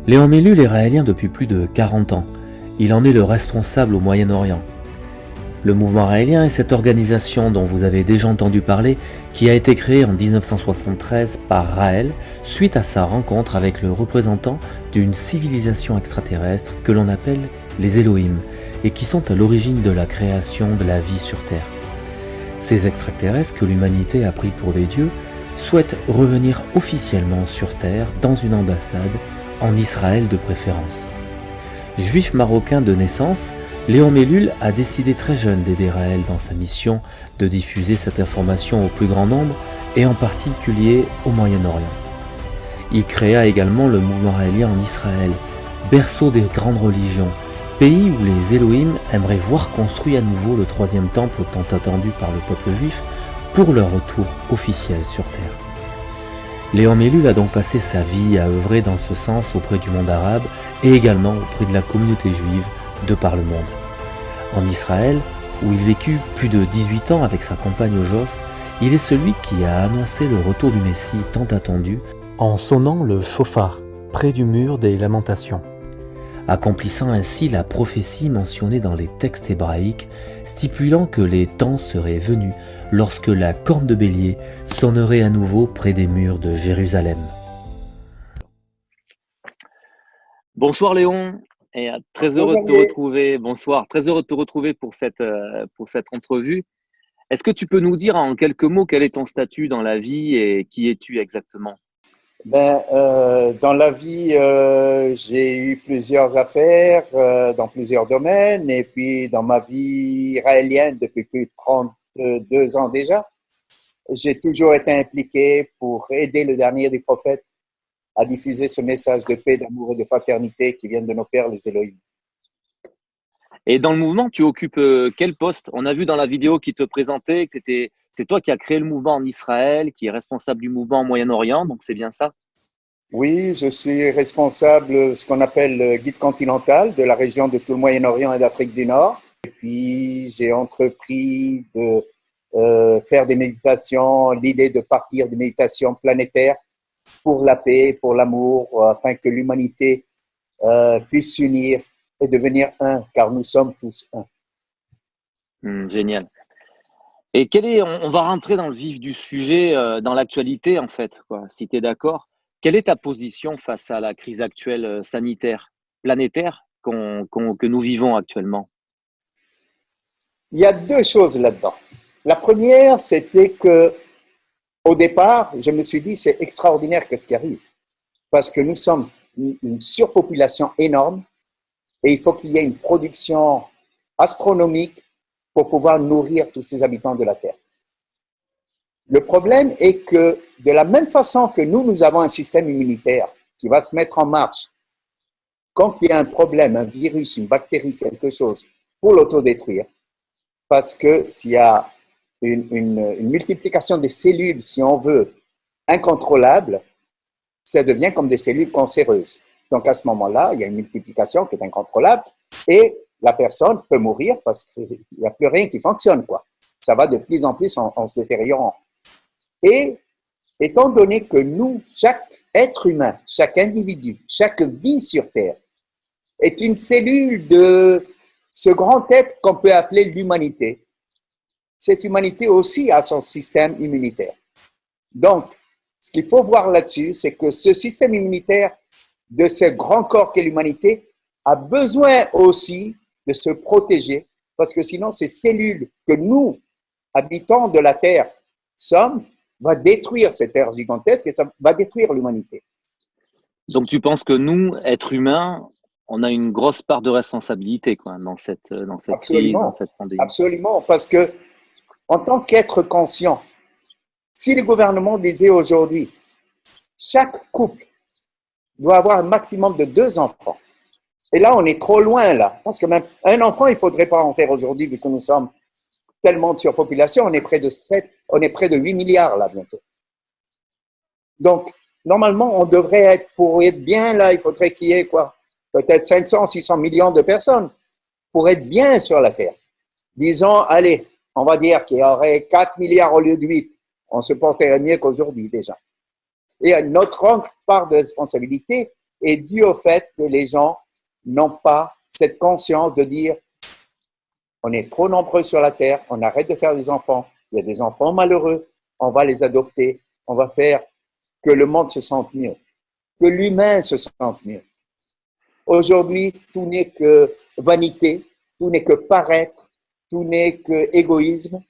Léon Mellul est raélien depuis plus de 40 ans. Il en est le responsable au Moyen-Orient. Le mouvement raélien est cette organisation dont vous avez déjà entendu parler, qui a été créée en 1973 par Raël suite à sa rencontre avec le représentant d'une civilisation extraterrestre que l'on appelle les Elohim et qui sont à l'origine de la création de la vie sur Terre. Ces extraterrestres que l'humanité a pris pour des dieux souhaitent revenir officiellement sur Terre dans une ambassade, en Israël de préférence. Juif marocain de naissance, Léon Mellul a décidé très jeune d'aider Raël dans sa mission de diffuser cette information au plus grand nombre et en particulier au Moyen-Orient. Il créa également le mouvement raélien en Israël, berceau des grandes religions, pays où les Elohim aimeraient voir construit à nouveau le troisième temple tant attendu par le peuple juif pour leur retour officiel sur Terre. Léon Mellul a donc passé sa vie à œuvrer dans ce sens auprès du monde arabe et également auprès de la communauté juive de par le monde. En Israël, où il vécut plus de 18 ans avec sa compagne Jos, il est celui qui a annoncé le retour du Messie tant attendu en sonnant le chauffard près du mur des lamentations, accomplissant ainsi la prophétie mentionnée dans les textes hébraïques, stipulant que les temps seraient venus lorsque la corne de bélier sonnerait à nouveau près des murs de Jérusalem. Bonsoir Léon, et très heureux de te retrouver. Bonsoir, très heureux de te retrouver pour cette entrevue. Est-ce que tu peux nous dire en quelques mots quel est ton statut dans la vie et qui es-tu exactement ? Dans la vie, j'ai eu plusieurs affaires dans plusieurs domaines, et puis dans ma vie raélienne depuis plus de 32 ans déjà, j'ai toujours été impliqué pour aider le dernier des prophètes à diffuser ce message de paix, d'amour et de fraternité qui viennent de nos pères, les Elohim. Et dans le mouvement, tu occupes quel poste ? On a vu dans la vidéo qui te présentait que c'est toi qui as créé le mouvement en Israël, qui est responsable du mouvement au Moyen-Orient, donc c'est bien ça ? Oui, je suis responsable de ce qu'on appelle le guide continental de la région de tout le Moyen-Orient et d'Afrique du Nord. Et puis, j'ai entrepris de faire des méditations, l'idée de partir des méditations planétaires pour la paix, pour l'amour, afin que l'humanité puisse s'unir et devenir un, car nous sommes tous un. Génial. Et on va rentrer dans le vif du sujet, dans l'actualité en fait, quoi, si tu es d'accord. Quelle est ta position face à la crise actuelle sanitaire, planétaire que nous vivons actuellement ? Il y a deux choses là-dedans. La première, c'était que au départ, je me suis dit, c'est extraordinaire qu'est-ce qui arrive, parce que nous sommes une surpopulation énorme et il faut qu'il y ait une production astronomique pour pouvoir nourrir tous ces habitants de la Terre. Le problème est que de la même façon que nous avons un système immunitaire qui va se mettre en marche quand il y a un problème, un virus, une bactérie, quelque chose, pour l'autodétruire, parce que s'il y a une multiplication des cellules, si on veut, incontrôlable, ça devient comme des cellules cancéreuses. Donc, à ce moment-là, il y a une multiplication qui est incontrôlable et la personne peut mourir parce qu'il n'y a plus rien qui fonctionne, quoi. Ça va de plus en plus en se détériorant. Et étant donné que nous, chaque être humain, chaque individu, chaque vie sur Terre est une cellule de ce grand être qu'on peut appeler l'humanité, cette humanité aussi a son système immunitaire. Donc, ce qu'il faut voir là-dessus, c'est que ce système immunitaire de ce grand corps qu'est l'humanité a besoin aussi de se protéger, parce que sinon, ces cellules que nous, habitants de la Terre, sommes, va détruire cette Terre gigantesque et ça va détruire l'humanité. Donc, tu penses que nous, êtres humains, on a une grosse part de responsabilité quoi, dans cette crise, dans cette pandémie. Absolument, parce que en tant qu'être conscient, si le gouvernement disait aujourd'hui, chaque couple doit avoir un maximum de 2 enfants, et là on est trop loin là, parce que même un enfant, il ne faudrait pas en faire aujourd'hui, vu que nous sommes tellement de surpopulation, on est près de 8 milliards là bientôt. Donc, normalement, on devrait être, pour être bien là, il faudrait qu'il y ait quoi, peut-être 500, 600 millions de personnes pour être bien sur la Terre. Disons, allez, on va dire qu'il y aurait 4 milliards au lieu de 8. On se porterait mieux qu'aujourd'hui déjà. Et notre part de responsabilité est due au fait que les gens n'ont pas cette conscience de dire on est trop nombreux sur la terre, on arrête de faire des enfants, il y a des enfants malheureux, on va les adopter, on va faire que le monde se sente mieux, que l'humain se sente mieux. Aujourd'hui, tout n'est que vanité, tout n'est que paraître, tout n'est que égoïsme,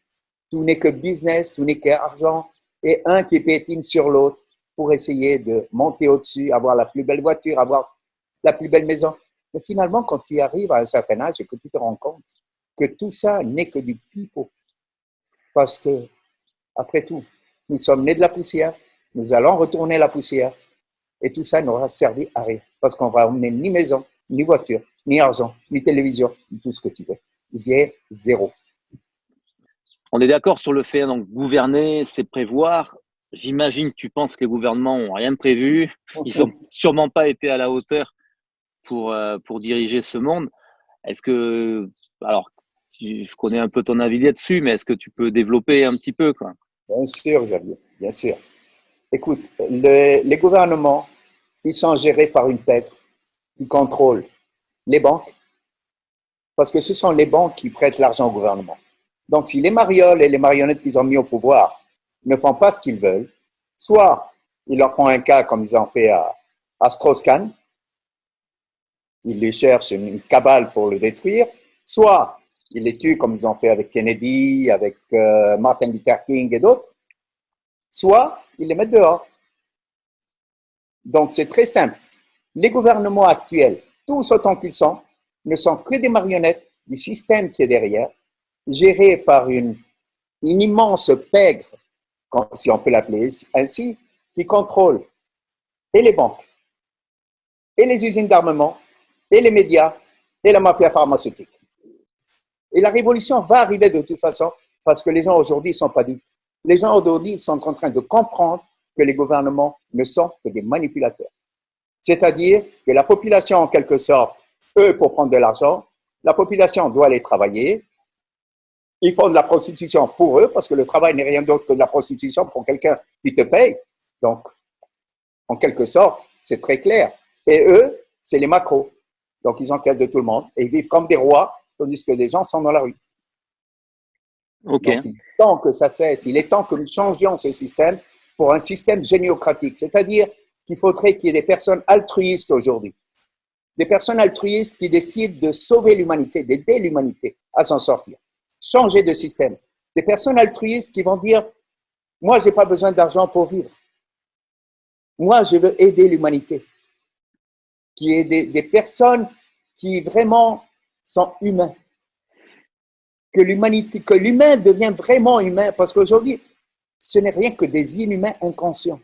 tout n'est que business, tout n'est qu'argent, et un qui pétine sur l'autre pour essayer de monter au-dessus, avoir la plus belle voiture, avoir la plus belle maison. Mais finalement, quand tu arrives à un certain âge et que tu te rends compte que tout ça n'est que du pipeau, parce que, après tout, nous sommes nés de la poussière, nous allons retourner la poussière, et tout ça n'aura servi à rien, parce qu'on va emmener ni maison, ni voiture, ni argent, ni télévision, ni tout ce que tu veux. Zéro. On est d'accord sur le fait, donc gouverner, c'est prévoir. J'imagine que tu penses que les gouvernements n'ont rien prévu. Ils n'ont sûrement pas été à la hauteur pour diriger ce monde. Est-ce que, alors, je connais un peu ton avis là-dessus, mais est-ce que tu peux développer un petit peu, quoi? Bien sûr, Xavier, bien sûr. Écoute, les gouvernements, ils sont gérés par une pègre qui contrôle les banques, parce que ce sont les banques qui prêtent l'argent au gouvernement. Donc, si les marioles et les marionnettes qu'ils ont mis au pouvoir ne font pas ce qu'ils veulent, soit ils leur font un cas comme ils ont fait à Strauss-Kahn, ils lui cherchent une cabale pour le détruire, soit ils les tuent comme ils ont fait avec Kennedy, avec Martin Luther King et d'autres, soit ils les mettent dehors. Donc, c'est très simple. Les gouvernements actuels, tous autant qu'ils sont, ne sont que des marionnettes du système qui est derrière, géré par une immense pègre, si on peut l'appeler ainsi, qui contrôle et les banques, et les usines d'armement, et les médias, et la mafia pharmaceutique. Et la révolution va arriver de toute façon, parce que les gens aujourd'hui ne sont pas dupes. Les gens aujourd'hui sont en train de comprendre que les gouvernements ne sont que des manipulateurs. C'est-à-dire que la population, en quelque sorte, eux, pour prendre de l'argent, la population doit aller travailler. Ils font de la prostitution pour eux, parce que le travail n'est rien d'autre que de la prostitution pour quelqu'un qui te paye. Donc, en quelque sorte, c'est très clair. Et eux, c'est les macros. Donc, ils enquêtent de tout le monde et ils vivent comme des rois, tandis que des gens sont dans la rue. Ok. Donc, il est temps que ça cesse. Il est temps que nous changions ce système pour un système géniocratique. C'est-à-dire qu'il faudrait qu'il y ait des personnes altruistes aujourd'hui. Des personnes altruistes qui décident de sauver l'humanité, d'aider l'humanité à s'en sortir. Changer de système. Des personnes altruistes qui vont dire « Moi, je n'ai pas besoin d'argent pour vivre. Moi, je veux aider l'humanité. » Qui est des personnes qui vraiment sont humains. Que l'humain devient vraiment humain, parce qu'aujourd'hui, ce n'est rien que des inhumains inconscients.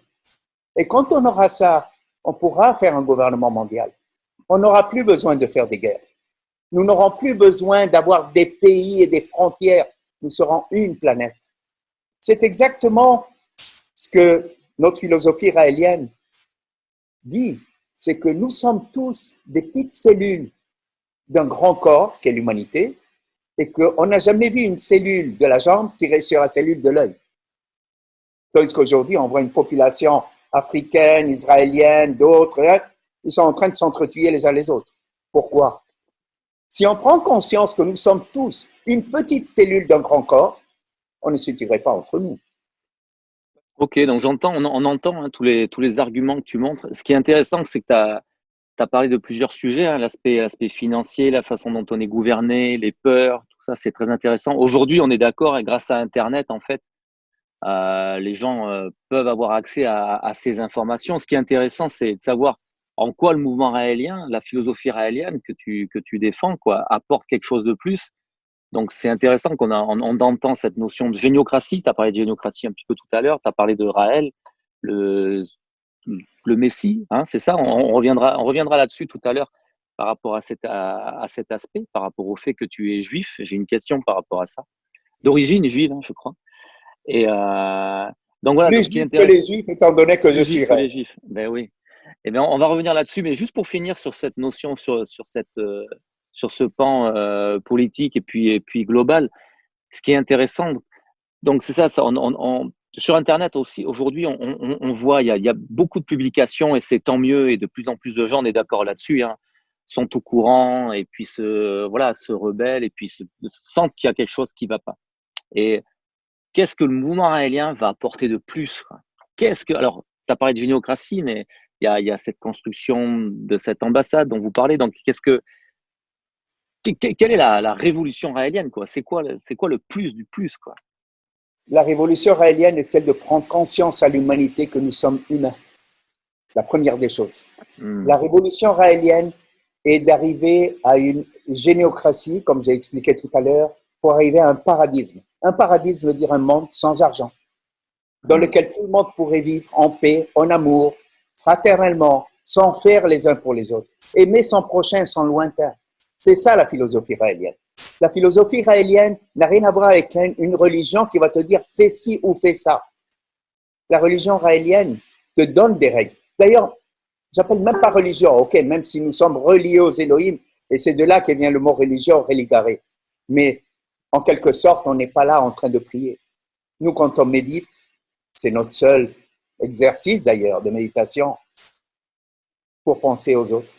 Et quand on aura ça, on pourra faire un gouvernement mondial. On n'aura plus besoin de faire des guerres. Nous n'aurons plus besoin d'avoir des pays et des frontières. Nous serons une planète. C'est exactement ce que notre philosophie raélienne dit. C'est que nous sommes tous des petites cellules d'un grand corps qu'est l'humanité et qu'on n'a jamais vu une cellule de la jambe tirer sur la cellule de l'œil. Tandis qu'aujourd'hui, on voit une population africaine, israélienne, d'autres, ils sont en train de s'entretuer les uns les autres. Pourquoi? Si on prend conscience que nous sommes tous une petite cellule d'un grand corps, on ne se tuerait pas entre nous. Ok, donc on entend hein, tous les arguments que tu montres. Ce qui est intéressant, c'est que tu as parlé de plusieurs sujets, hein, l'aspect financier, la façon dont on est gouverné, les peurs, tout ça, c'est très intéressant. Aujourd'hui, on est d'accord, et grâce à Internet, en fait, les gens peuvent avoir accès à ces informations. Ce qui est intéressant, c'est de savoir en quoi le mouvement raélien, la philosophie raélienne que tu défends, quoi, apporte quelque chose de plus. Donc, c'est intéressant on entend cette notion de géniocratie. Tu as parlé de géniocratie un petit peu tout à l'heure. Tu as parlé de Raël, le Messie, hein, c'est ça. On reviendra là-dessus tout à l'heure par rapport à cet aspect, par rapport au fait que tu es juif. J'ai une question par rapport à ça. D'origine juive, hein, je crois. Et donc voilà. Plus juif que les juifs, étant donné que je suis raël. Les juifs, ben oui. Eh bien, on va revenir là-dessus, mais juste pour finir sur cette notion, sur ce pan politique et puis global, ce qui est intéressant, donc c'est ça sur Internet aussi, aujourd'hui, on voit, il y a beaucoup de publications et c'est tant mieux et de plus en plus de gens, on est d'accord là-dessus, hein, sont au courant et puis se rebellent et puis sentent qu'il y a quelque chose qui ne va pas. Et qu'est-ce que le mouvement raélien va apporter de plus, quoi? Alors, tu as parlé de généocratie, mais il y a cette construction de cette ambassade dont vous parlez. Donc, quelle est la révolution raélienne, quoi? C'est quoi le plus du plus, quoi? La révolution raélienne est celle de prendre conscience à l'humanité que nous sommes humains. La première des choses. La révolution raélienne est d'arriver à une généocratie, comme j'ai expliqué tout à l'heure, pour arriver à un paradisme. Un paradisme veut dire un monde sans argent, dans lequel tout le monde pourrait vivre en paix, en amour, fraternellement, sans faire les uns pour les autres. Aimer son prochain, son lointain. C'est ça la philosophie raélienne. La philosophie raélienne n'a rien à voir avec une religion qui va te dire fais ci ou fais ça. La religion raélienne te donne des règles. D'ailleurs, j'appelle même pas religion, ok, même si nous sommes reliés aux Elohim, et c'est de là que vient le mot religion, religare. Mais en quelque sorte, on n'est pas là en train de prier. Nous, quand on médite, c'est notre seul exercice d'ailleurs de méditation pour penser aux autres,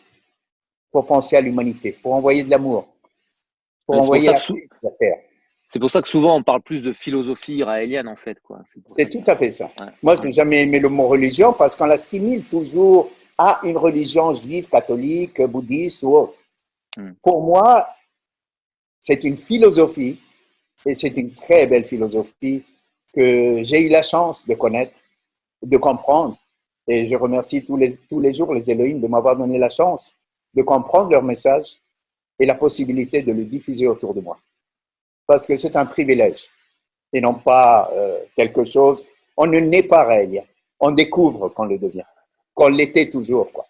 pour penser à l'humanité, pour envoyer de l'amour, pour envoyer la paix sur la terre. C'est pour ça que souvent on parle plus de philosophie raélienne en fait, quoi. C'est tout à fait ça. Ouais. Moi, je n'ai jamais aimé le mot religion parce qu'on l'assimile toujours à une religion juive, catholique, bouddhiste ou autre. Pour moi, c'est une philosophie et c'est une très belle philosophie que j'ai eu la chance de connaître, de comprendre. Et je remercie tous les jours les Elohim de m'avoir donné la chance de comprendre leur message et la possibilité de le diffuser autour de moi. Parce que c'est un privilège et non pas quelque chose. On ne naît pas raélien, on découvre qu'on le devient, qu'on l'était toujours, quoi.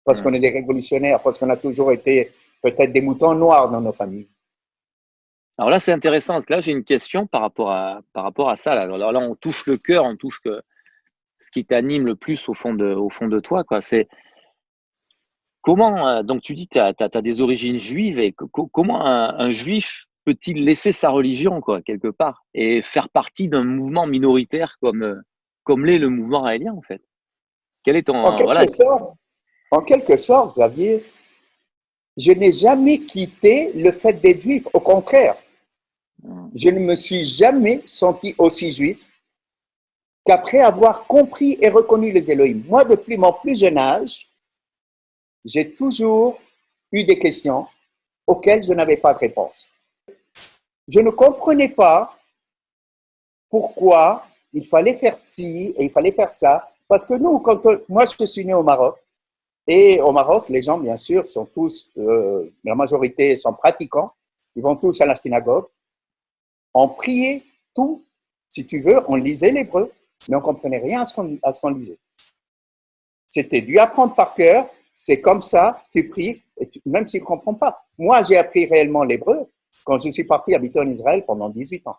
Parce qu'on est des révolutionnaires, parce qu'on a toujours été peut-être des moutons noirs dans nos familles. Alors là, c'est intéressant, parce que là, j'ai une question par rapport à ça. Là. Alors là, on touche le cœur, on touche ce qui t'anime le plus au fond de toi, quoi. C'est comment, donc tu dis que tu as des origines juives, et comment un juif peut-il laisser sa religion, quoi, quelque part, et faire partie d'un mouvement minoritaire comme l'est le mouvement raélien, en fait? Quel est ton… En quelque sorte, Xavier, je n'ai jamais quitté le fait d'être juif. Au contraire, je ne me suis jamais senti aussi juif qu'après avoir compris et reconnu les Elohim. Moi, depuis mon plus jeune âge, j'ai toujours eu des questions auxquelles je n'avais pas de réponse. Je ne comprenais pas pourquoi il fallait faire ci et il fallait faire ça. Parce que nous, moi, je suis né au Maroc. Et au Maroc, les gens, bien sûr, sont tous, la majorité sont pratiquants. Ils vont tous à la synagogue. On priait tout, si tu veux, on lisait l'hébreu, mais on ne comprenait rien à ce qu'on lisait. C'était dû apprendre par cœur. C'est comme ça, tu pries, même si tu ne comprends pas. Moi, j'ai appris réellement l'hébreu quand je suis parti habiter en Israël pendant 18 ans.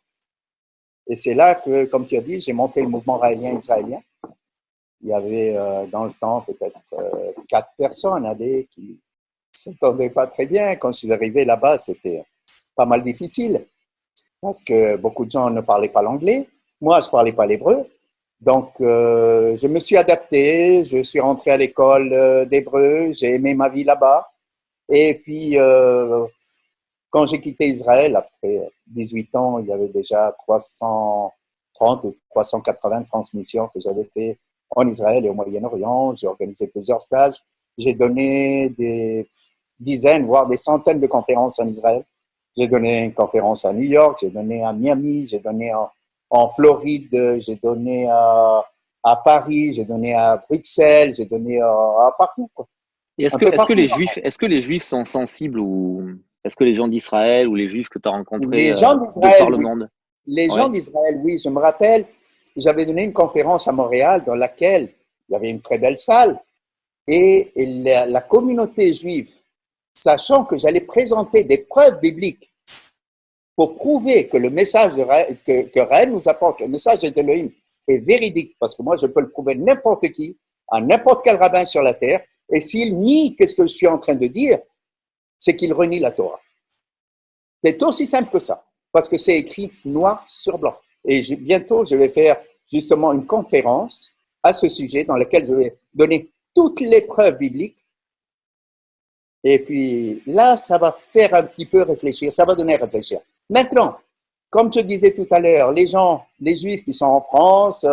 Et c'est là que, comme tu as dit, j'ai monté le mouvement raélien israélien. Il y avait dans le temps peut-être 4 personnes qui ne s'entendaient pas très bien. Quand je suis arrivé là-bas, c'était pas mal difficile parce que beaucoup de gens ne parlaient pas l'anglais. Moi, je ne parlais pas l'hébreu. Donc, je me suis adapté. Je suis rentré à l'école d'hébreu. J'ai aimé ma vie là-bas. Et puis, quand j'ai quitté Israël, après 18 ans, il y avait déjà 330 ou 380 transmissions que j'avais fait en Israël et au Moyen-Orient. J'ai organisé plusieurs stages. J'ai donné des dizaines, voire des centaines de conférences en Israël. J'ai donné une conférence à New York, j'ai donné à Miami, j'ai donné en Floride, j'ai donné à Paris, j'ai donné à Bruxelles, j'ai donné à partout, quoi. Et est-ce que les Juifs sont sensibles, ou est-ce que les gens d'Israël ou les Juifs que tu as rencontrés de par le monde? Les gens d'Israël, oui. Je me rappelle, j'avais donné une conférence à Montréal dans laquelle il y avait une très belle salle et la communauté juive, sachant que j'allais présenter des preuves bibliques pour prouver que le message que Raël nous apporte, le message d'Elohim est véridique, parce que moi je peux le prouver n'importe qui, à n'importe quel rabbin sur la terre, et s'il nie qu'est-ce que je suis en train de dire, c'est qu'il renie la Torah. C'est aussi simple que ça, parce que c'est écrit noir sur blanc. Et bientôt, je vais faire justement une conférence à ce sujet dans laquelle je vais donner toutes les preuves bibliques. Et puis là, ça va faire un petit peu réfléchir, ça va donner à réfléchir. Maintenant, comme je disais tout à l'heure, les gens, les Juifs qui sont en France,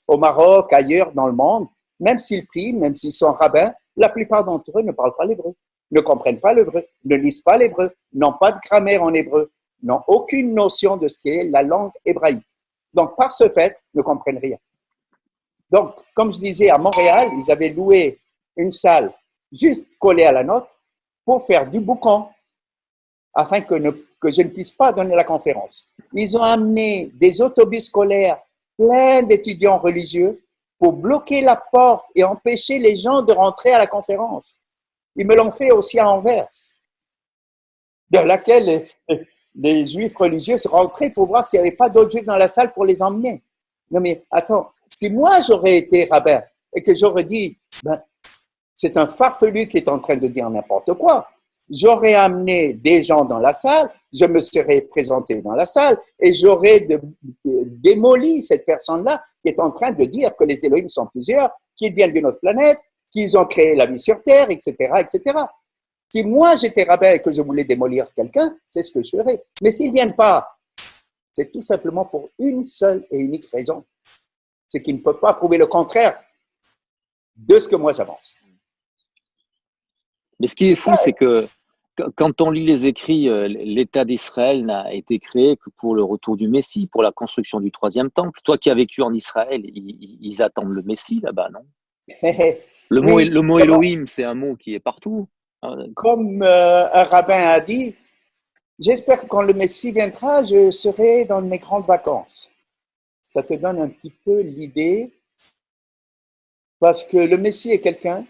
au Maroc, ailleurs dans le monde, même s'ils prient, même s'ils sont rabbins, la plupart d'entre eux ne parlent pas l'hébreu, ne comprennent pas l'hébreu, ne lisent pas l'hébreu, n'ont pas de grammaire en hébreu, n'ont aucune notion de ce qu'est la langue hébraïque. Donc, par ce fait, ne comprennent rien. Donc, comme je disais, à Montréal, ils avaient loué une salle juste collée à la nôtre pour faire du boucan, afin que je ne puisse pas donner la conférence. Ils ont amené des autobus scolaires pleins d'étudiants religieux pour bloquer la porte et empêcher les gens de rentrer à la conférence. Ils me l'ont fait aussi à Anvers, dans laquelle les Juifs religieux sont rentrés pour voir s'il n'y avait pas d'autres Juifs dans la salle pour les emmener. Non mais attends, si moi j'aurais été rabbin et que j'aurais dit, ben, c'est un farfelu qui est en train de dire n'importe quoi, j'aurais amené des gens dans la salle, je me serais présenté dans la salle et j'aurais démoli cette personne-là qui est en train de dire que les Elohim sont plusieurs, qu'ils viennent d'une autre planète, qu'ils ont créé la vie sur Terre, etc., etc. Si moi j'étais rabbin et que je voulais démolir quelqu'un, c'est ce que je ferais. Mais s'ils ne viennent pas, c'est tout simplement pour une seule et unique raison. C'est qu'ils ne peuvent pas prouver le contraire de ce que moi j'avance. Mais ce qui est fou, c'est que quand on lit les écrits, l'État d'Israël n'a été créé que pour le retour du Messie, pour la construction du troisième temple. Toi qui as vécu en Israël, ils attendent le Messie là-bas, non? Le mot Elohim, c'est un mot qui est partout. Comme un rabbin a dit, j'espère que quand le Messie viendra, je serai dans mes grandes vacances. Ça te donne un petit peu l'idée, parce que le Messie est quelqu'un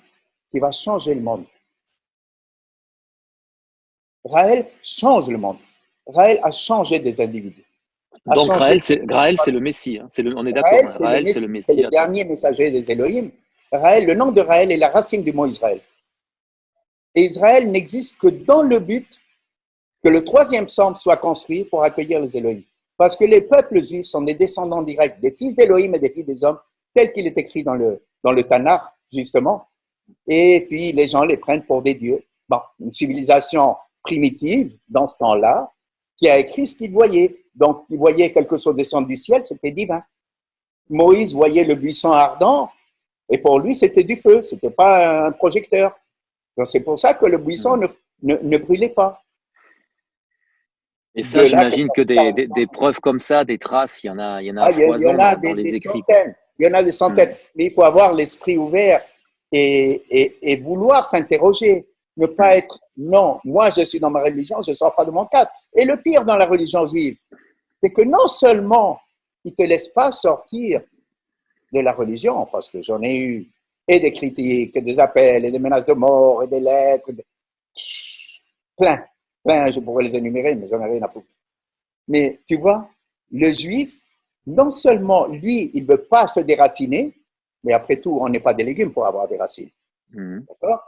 qui va changer le monde. Raël change le monde. Raël a changé des individus. Donc Raël, c'est le Messie. Hein. On est d'accord. Raël, c'est le Messie. C'est le dernier messager des Elohim. Raël, le nom de Raël est la racine du mot Israël. Et Israël n'existe que dans le but que le troisième temple soit construit pour accueillir les Elohim. Parce que les peuples juifs sont des descendants directs des fils d'Elohim et des fils des hommes, tel qu'il est écrit dans le Tanakh, justement. Et puis les gens les prennent pour des dieux. Bon, une civilisation primitive, dans ce temps-là, qui a écrit ce qu'il voyait. Donc, il voyait quelque chose descendre du ciel, c'était divin. Moïse voyait le buisson ardent, et pour lui, c'était du feu, c'était pas un projecteur. Donc, c'est pour ça que le buisson ne brûlait pas. Et ça, j'imagine que des preuves comme ça, des traces, il y en a à foison dans les écrits. Il y en a des centaines, mais il faut avoir l'esprit ouvert et vouloir s'interroger. Ne pas être, non, moi je suis dans ma religion, je ne sors pas de mon cadre. Et le pire dans la religion juive, c'est que non seulement ils ne te laissent pas sortir de la religion, parce que j'en ai eu et des critiques, et des appels, et des menaces de mort, et des lettres, plein, je pourrais les énumérer, mais j'en ai rien à foutre. Mais tu vois, le juif, non seulement lui, il ne veut pas se déraciner, mais après tout, on n'est pas des légumes pour avoir des racines. D'accord?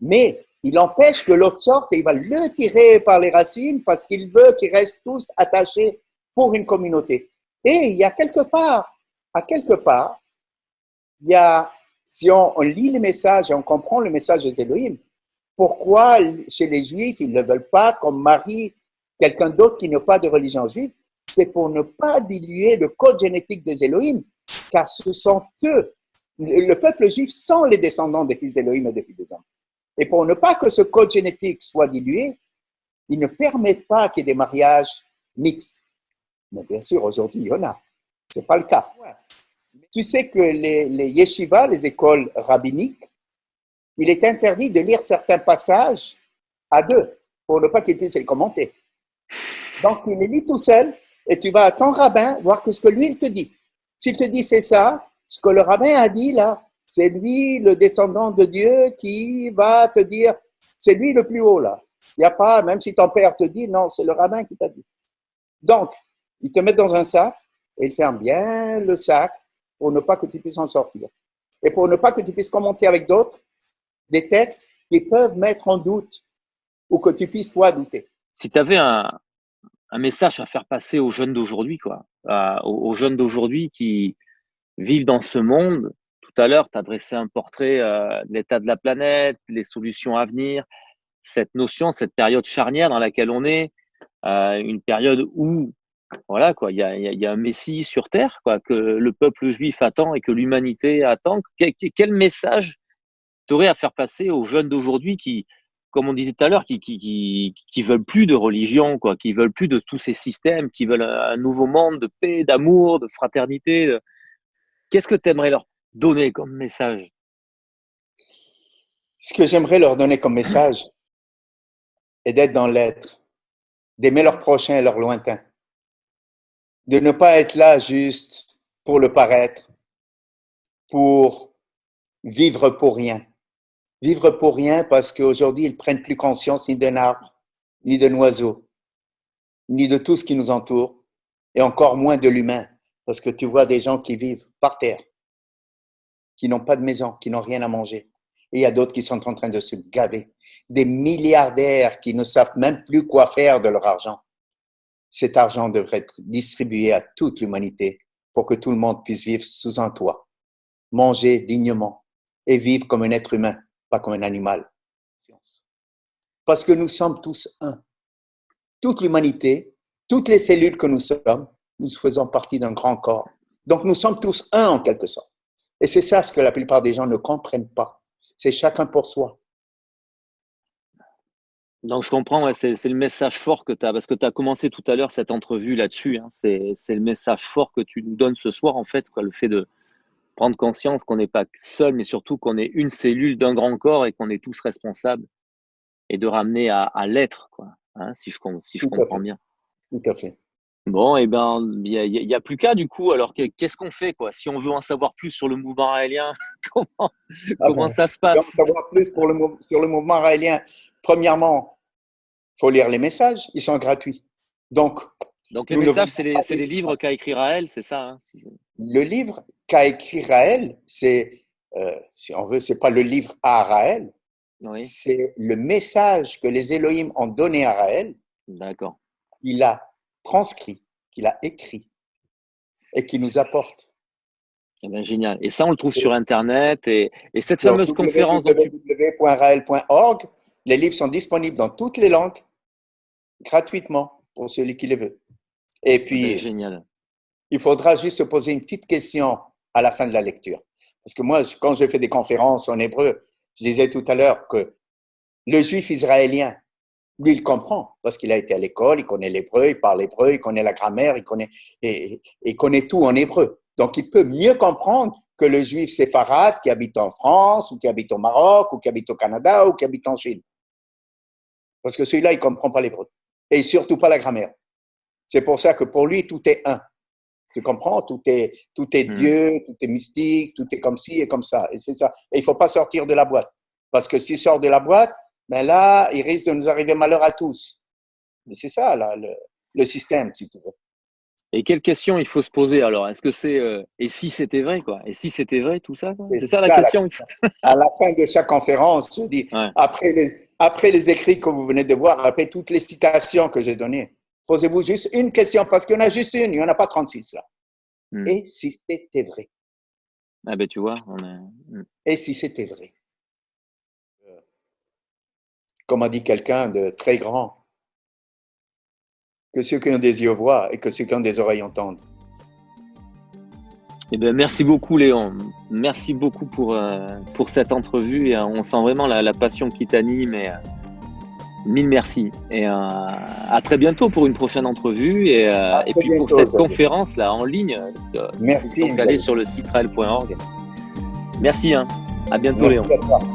Mais il empêche que l'autre sorte et il va le tirer par les racines parce qu'il veut qu'ils restent tous attachés pour une communauté. Et il y a quelque part, il y a, si on lit les messages et on comprend le message des Elohim, pourquoi chez les Juifs, ils ne veulent pas qu'on marie quelqu'un d'autre qui n'a pas de religion juive? C'est pour ne pas diluer le code génétique des Elohim, car ce sont eux, le peuple juif sont les descendants des fils d'Elohim et des fils des hommes. Et pour ne pas que ce code génétique soit dilué, ils ne permettent pas qu'il y ait des mariages mixtes. Mais bien sûr, aujourd'hui, il y en a. Ce n'est pas le cas. Tu sais que les yeshivas, les écoles rabbiniques, il est interdit de lire certains passages à deux pour ne pas qu'ils puissent les commenter. Donc, il les lit tout seul et tu vas à ton rabbin voir ce que lui, il te dit. S'il te dit c'est ça, ce que le rabbin a dit là, c'est lui, le descendant de Dieu, qui va te dire, c'est lui le plus haut là. Il n'y a pas, même si ton père te dit, non, c'est le rabbin qui t'a dit. Donc, il te met dans un sac et il ferme bien le sac pour ne pas que tu puisses en sortir. Et pour ne pas que tu puisses commenter avec d'autres des textes qui peuvent mettre en doute ou que tu puisses toi douter. Si tu avais un message à faire passer aux jeunes d'aujourd'hui, quoi, aux jeunes d'aujourd'hui qui vivre dans ce monde. Tout à l'heure, tu as dressé un portrait de l'état de la planète, les solutions à venir, cette notion, cette période charnière dans laquelle on est, une période où voilà quoi, il y a un Messie sur terre quoi, que le peuple juif attend et que l'humanité attend. Quel message tu aurais à faire passer aux jeunes d'aujourd'hui qui, comme on disait tout à l'heure, qui veulent plus de religion quoi, qui veulent plus de tous ces systèmes, qui veulent un nouveau monde de paix, d'amour, de fraternité. Qu'est-ce que tu aimerais leur donner comme message? Ce que j'aimerais leur donner comme message est d'être dans l'être, d'aimer leur prochain et leur lointain, de ne pas être là juste pour le paraître, pour vivre pour rien. Vivre pour rien parce qu'aujourd'hui, ils prennent plus conscience ni d'un arbre, ni d'un oiseau, ni de tout ce qui nous entoure, et encore moins de l'humain, parce que tu vois des gens qui vivent par terre, qui n'ont pas de maison, qui n'ont rien à manger. Et il y a d'autres qui sont en train de se gaver. Des milliardaires qui ne savent même plus quoi faire de leur argent. Cet argent devrait être distribué à toute l'humanité pour que tout le monde puisse vivre sous un toit, manger dignement et vivre comme un être humain, pas comme un animal. Parce que nous sommes tous un. Toute l'humanité, toutes les cellules que nous sommes, nous faisons partie d'un grand corps. Donc nous sommes tous un en quelque sorte. Et c'est ça ce que la plupart des gens ne comprennent pas. C'est chacun pour soi. Donc je comprends, ouais, c'est le message fort que tu as, parce que tu as commencé tout à l'heure cette entrevue là-dessus. Hein, c'est le message fort que tu nous donnes ce soir, en fait, quoi, le fait de prendre conscience qu'on n'est pas seul, mais surtout qu'on est une cellule d'un grand corps et qu'on est tous responsables, et de ramener à l'être, quoi, hein, si je comprends bien. Tout à fait. Bon, et ben, il y a plus qu'à du coup. Alors, qu'est-ce qu'on fait, quoi? Si on veut en savoir plus sur le mouvement raélien, comment ça se passe? Si on veut en savoir plus sur le mouvement raélien, premièrement, il faut lire les messages, ils sont gratuits. Donc les messages, c'est les livres qu'a écrit Raël, c'est ça, hein, Le livre qu'a écrit Raël, c'est, si on veut, c'est pas le livre à Raël, oui. C'est le message que les Elohim ont donné à Raël. D'accord. Il a transcrit, qu'il a écrit et qui nous apporte. Eh bien, génial. Et ça, on le trouve sur Internet. Et cette fameuse conférence dont tu... www.rael.org, les livres sont disponibles dans toutes les langues, gratuitement, pour celui qui les veut. Et puis, génial. Il faudra juste se poser une petite question à la fin de la lecture. Parce que moi, quand je fais des conférences en hébreu, je disais tout à l'heure que le juif israélien, lui, il comprend, parce qu'il a été à l'école, il connaît l'hébreu, il parle hébreu, il connaît la grammaire, il connaît tout en hébreu. Donc, il peut mieux comprendre que le juif séfarade qui habite en France, ou qui habite au Maroc, ou qui habite au Canada, ou qui habite en Chine. Parce que celui-là, il ne comprend pas l'hébreu. Et surtout pas la grammaire. C'est pour ça que pour lui, tout est un. Tu comprends? Tout est Dieu, tout est mystique, tout est comme ci et comme ça. Et c'est ça. Et il ne faut pas sortir de la boîte. Parce que s'il sort de la boîte, ben là, il risque de nous arriver malheur à tous. Et c'est ça, là, le système, si tu veux. Et quelle question il faut se poser alors? Est-ce que c'est et si c'était vrai, quoi? Et si c'était vrai, tout ça, quoi? C'est ça la question. À la fin de chaque conférence, je dis, ouais. après les écrits que vous venez de voir, après toutes les citations que j'ai données, posez-vous juste une question, parce qu'il y en a juste une, il n'y en a pas 36 là. Et si c'était vrai? Ah ben tu vois, Et si c'était vrai? Comme a dit quelqu'un de très grand, que ceux qui ont des yeux voient et que ceux qui ont des oreilles entendent. Eh bien, merci beaucoup Léon, merci beaucoup pour cette entrevue, et on sent vraiment la passion qui t'anime, et mille merci, et à très bientôt pour une prochaine entrevue, et puis bientôt, pour cette conférence là en ligne. Merci. Donc allez sur le site rael.org. Merci, hein. À bientôt merci Léon.